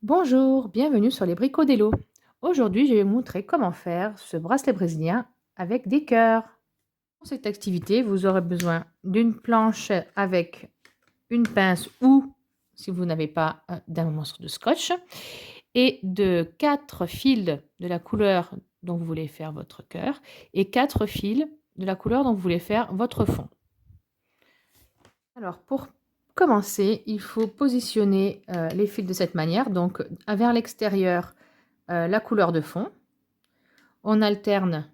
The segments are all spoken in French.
Bonjour, bienvenue sur les bricots d'Hello. Aujourd'hui, je vais vous montrer comment faire ce bracelet brésilien avec des cœurs. Pour cette activité, vous aurez besoin d'une planche avec une pince ou, si vous n'avez pas, d'un morceau de scotch et de 4 fils de la couleur dont vous voulez faire votre cœur et 4 fils de la couleur dont vous voulez faire votre fond. Alors pour commencer, il faut positionner les fils de cette manière, donc vers l'extérieur la couleur de fond. On alterne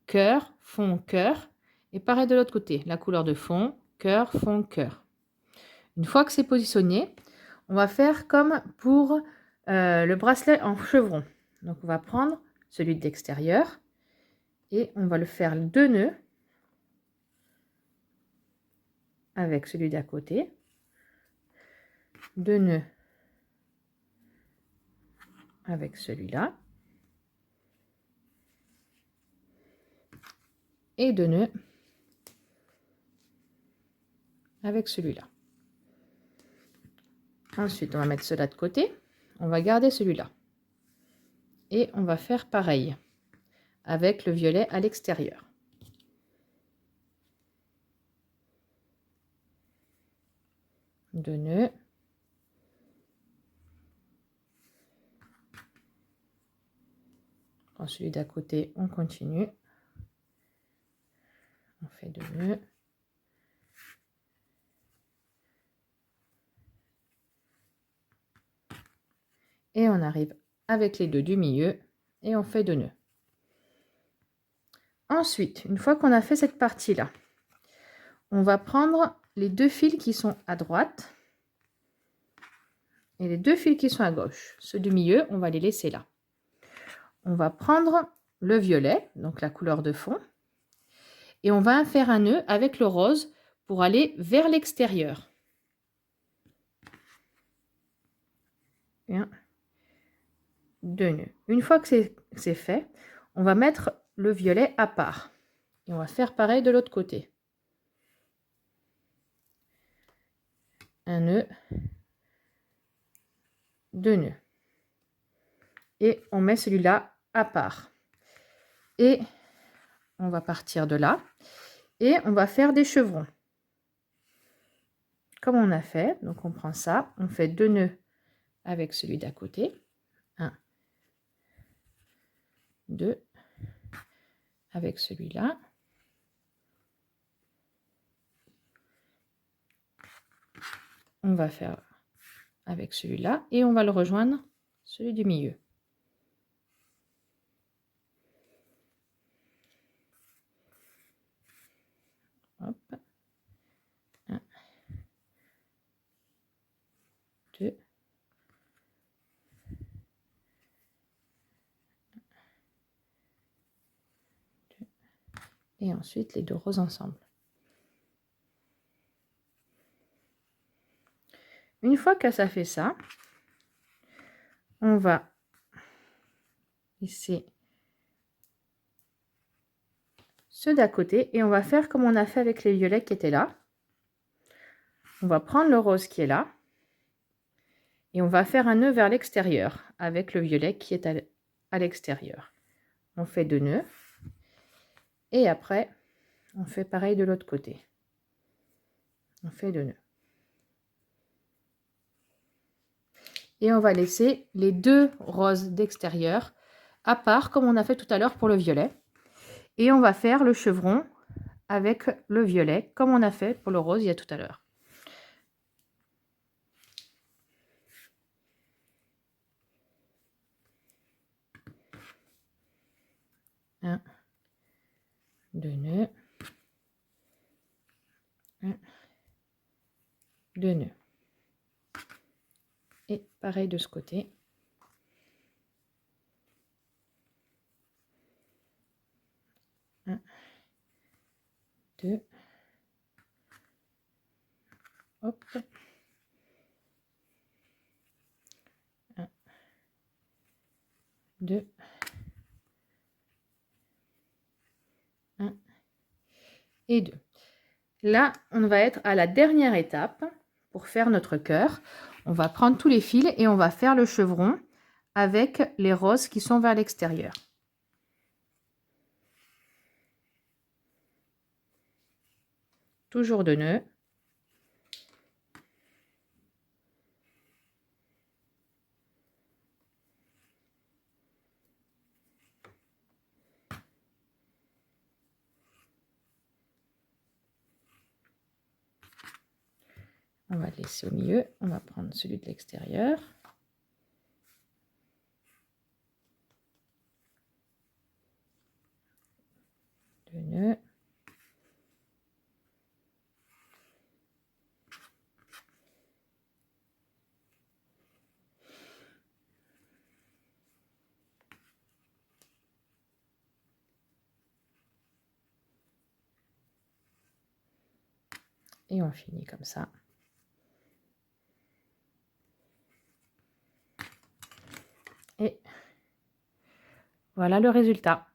cœur, fond, cœur. Et pareil de l'autre côté, la couleur de fond, cœur, fond, cœur. Une fois que c'est positionné, on va faire comme pour le bracelet en chevron. Donc on va prendre celui de l'extérieur et on va le faire 2 nœuds avec celui d'à côté. 2 nœuds avec celui-là. Et 2 nœuds avec celui-là. Ensuite, on va mettre cela de côté. On va garder celui-là. Et on va faire pareil avec le violet à l'extérieur. Deux nœuds. Dans celui d'à côté, on continue. On fait 2 nœuds. Et on arrive avec les deux du milieu et on fait 2 nœuds. Ensuite, une fois qu'on a fait cette partie-là, on va prendre les 2 fils qui sont à droite et les 2 fils qui sont à gauche. Ceux du milieu, on va les laisser là. On va prendre le violet, donc la couleur de fond, et on va faire un nœud avec le rose pour aller vers l'extérieur. 1, 2 nœuds. Une fois que c'est fait, on va mettre le violet à part. Et on va faire pareil de l'autre côté. Un nœud, 2 nœuds. Et on met celui-là à part. Et on va partir de là. Et on va faire des chevrons. Comme on a fait, donc on prend ça, on fait 2 nœuds avec celui d'à côté. 1, 2, avec celui-là. On va faire avec celui-là et on va le rejoindre, celui du milieu. Hop. 1, 2, et ensuite les deux roses ensemble. Une fois que ça fait ça, on va laisser ceux d'à côté et on va faire comme on a fait avec les violets qui étaient là. On va prendre le rose qui est là et on va faire un nœud vers l'extérieur avec le violet qui est à l'extérieur. On fait 2 nœuds et après on fait pareil de l'autre côté. On fait 2 nœuds. Et on va laisser les 2 roses d'extérieur à part comme on a fait tout à l'heure pour le violet. Et on va faire le chevron avec le violet comme on a fait pour le rose il y a tout à l'heure. 1, 2 nœuds, 1, 2 nœuds. Et pareil de ce côté. 1, 2, hop, 1, 2, 1 et 2. Là, on va être à la dernière étape pour faire notre cœur. On va prendre tous les fils et on va faire le chevron avec les roses qui sont vers l'extérieur. Toujours 2 nœuds. On va le laisser au milieu. On va prendre celui de l'extérieur. Deux nœuds. Et on finit comme ça. Et voilà le résultat.